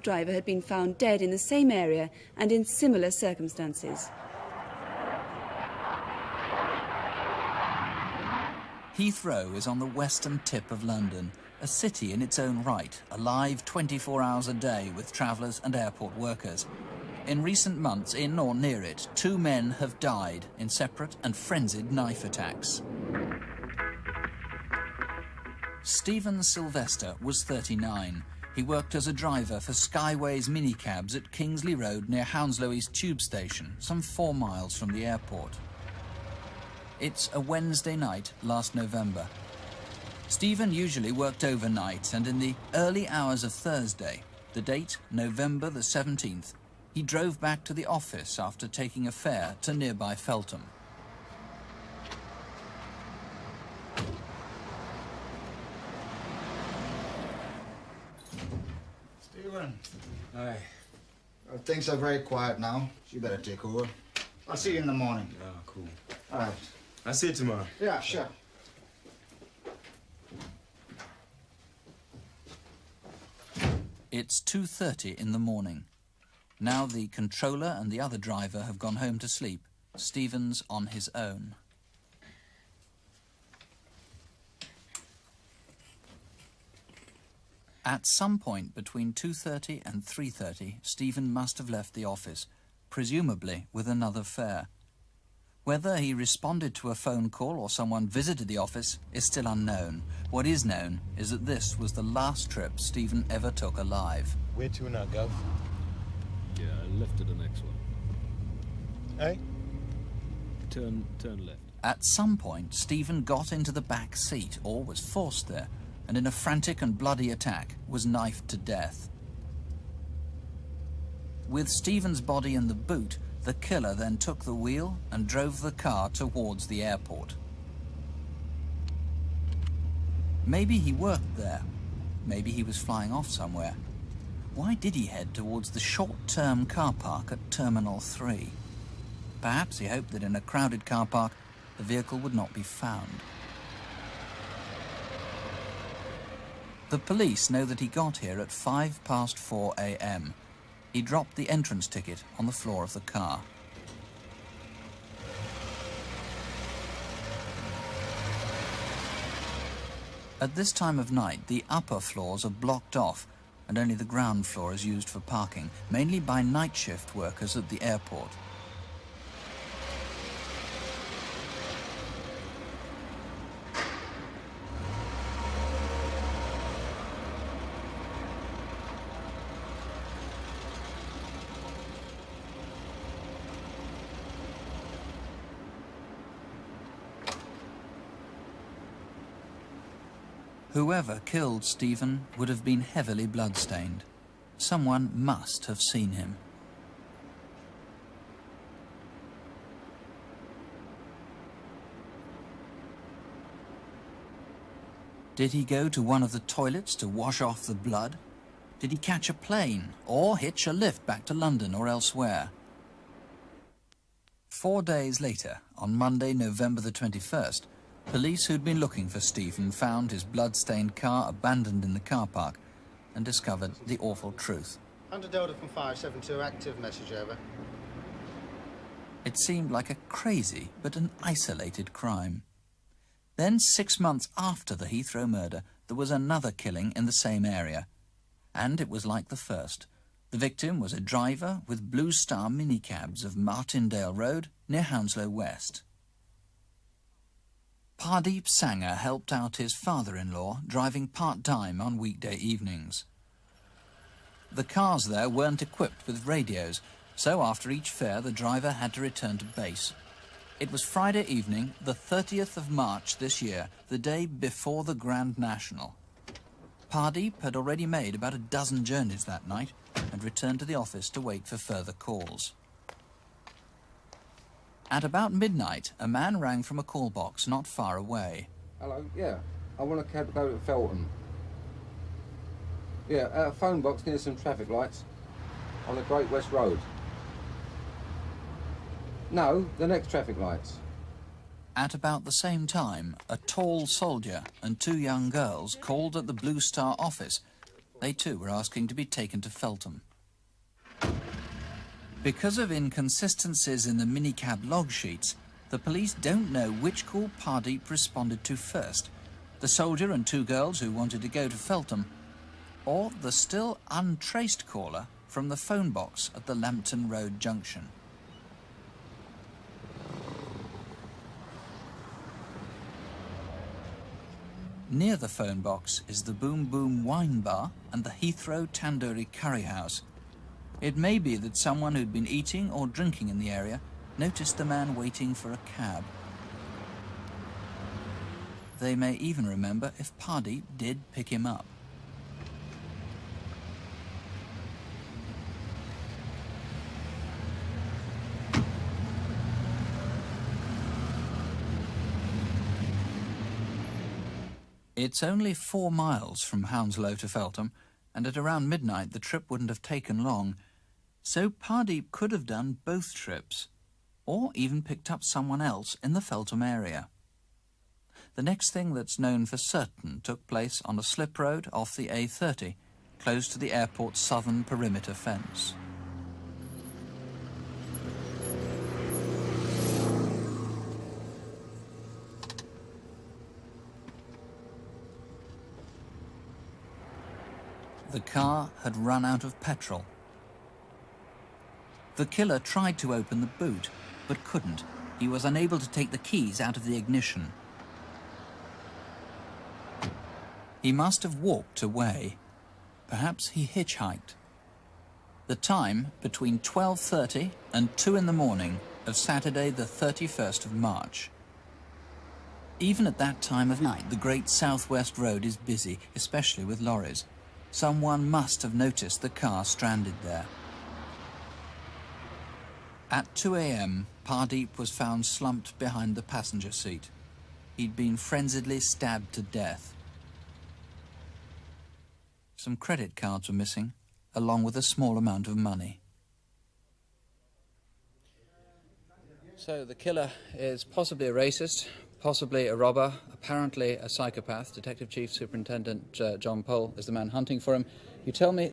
driver had been found dead in the same area and in similar circumstances. Heathrow is on the western tip of London, a city in its own right, alive 24 hours a day with travellers and airport workers. In recent months, in or near it, 2 men have died in separate and frenzied knife attacks. Stephen Sylvester was 39. He worked as a driver for Skyway's Minicabs at Kingsley Road near Hounslow East tube station, some 4 miles from the airport. It's a Wednesday night last November. Stephen usually worked overnight, and in the early hours of Thursday, the date November the 17th, he drove back to the office after taking a fare to nearby Feltham. Stephen. Hi. Well, things are very quiet now. You better take over. I'll see you in the morning. Oh, cool. All right. I'll see you tomorrow. Yeah, sure. It's 2:30 in the morning. Now the controller and the other driver have gone home to sleep. Stephen's on his own. At some point between 2:30 and 3:30, Stephen must have left the office, presumably with another fare. Whether he responded to a phone call or someone visited the office is still unknown. What is known is that this was the last trip Stephen ever took alive. Where to now, Gov? Yeah, left to the next one. Hey? Turn left. At some point, Stephen got into the back seat, or was forced there, and in a frantic and bloody attack was knifed to death. With Stephen's body in the boot, the killer then took the wheel and drove the car towards the airport. Maybe he worked there. Maybe he was flying off somewhere. Why did he head towards the short-term car park at Terminal 3? Perhaps he hoped that in a crowded car park, the vehicle would not be found. The police know that he got here at 4:05 a.m. He dropped the entrance ticket on the floor of the car. At this time of night, the upper floors are blocked off and only the ground floor is used for parking, mainly by night shift workers at the airport. Whoever killed Stephen would have been heavily bloodstained. Someone must have seen him. Did he go to one of the toilets to wash off the blood? Did he catch a plane or hitch a lift back to London or elsewhere? 4 days later, on Monday, November the 21st, police who'd been looking for Stephen found his blood-stained car abandoned in the car park and discovered the awful truth. Hunter Delta from 572, active message over. It seemed like a crazy but an isolated crime. Then, 6 months after the Heathrow murder, there was another killing in the same area. And it was like the first. The victim was a driver with Blue Star minicabs of Martindale Road near Hounslow West. Pardeep Sanger helped out his father-in-law, driving part-time on weekday evenings. The cars there weren't equipped with radios, so after each fare the driver had to return to base. It was Friday evening, the 30th of March this year, the day before the Grand National. Pardeep had already made about a dozen journeys that night and returned to the office to wait for further calls. At about midnight, a man rang from a call box not far away. Hello, yeah. I want a cab to go to Feltham. Yeah, at a phone box near some traffic lights on the Great West Road. No, the next traffic lights. At about the same time, a tall soldier and 2 young girls called at the Blue Star office. They too were asking to be taken to Feltham. Because of inconsistencies in the minicab log sheets, the police don't know which call Pardeep responded to first, the soldier and 2 girls who wanted to go to Feltham, or the still untraced caller from the phone box at the Lambton Road junction. Near the phone box is the Boom Boom Wine Bar and the Heathrow Tandoori Curry House. It may be that someone who'd been eating or drinking in the area noticed the man waiting for a cab. They may even remember if Pardeep did pick him up. It's only 4 miles from Hounslow to Feltham, and at around midnight the trip wouldn't have taken long. So Pardeep could have done both trips, or even picked up someone else in the Feltham area. The next thing that's known for certain took place on a slip road off the A30, close to the airport's southern perimeter fence. The car had run out of petrol. The killer tried to open the boot, but couldn't. He was unable to take the keys out of the ignition. He must have walked away. Perhaps he hitchhiked. The time between 12:30 and 2 in the morning of Saturday the 31st of March. Even at that time of night, the Great Southwest Road is busy, especially with lorries. Someone must have noticed the car stranded there. At 2 a.m, Pardeep was found slumped behind the passenger seat. He'd been frenziedly stabbed to death. Some credit cards were missing, along with a small amount of money. So the killer is possibly a racist, possibly a robber, apparently a psychopath. Detective Chief Superintendent John Pole is the man hunting for him. You tell me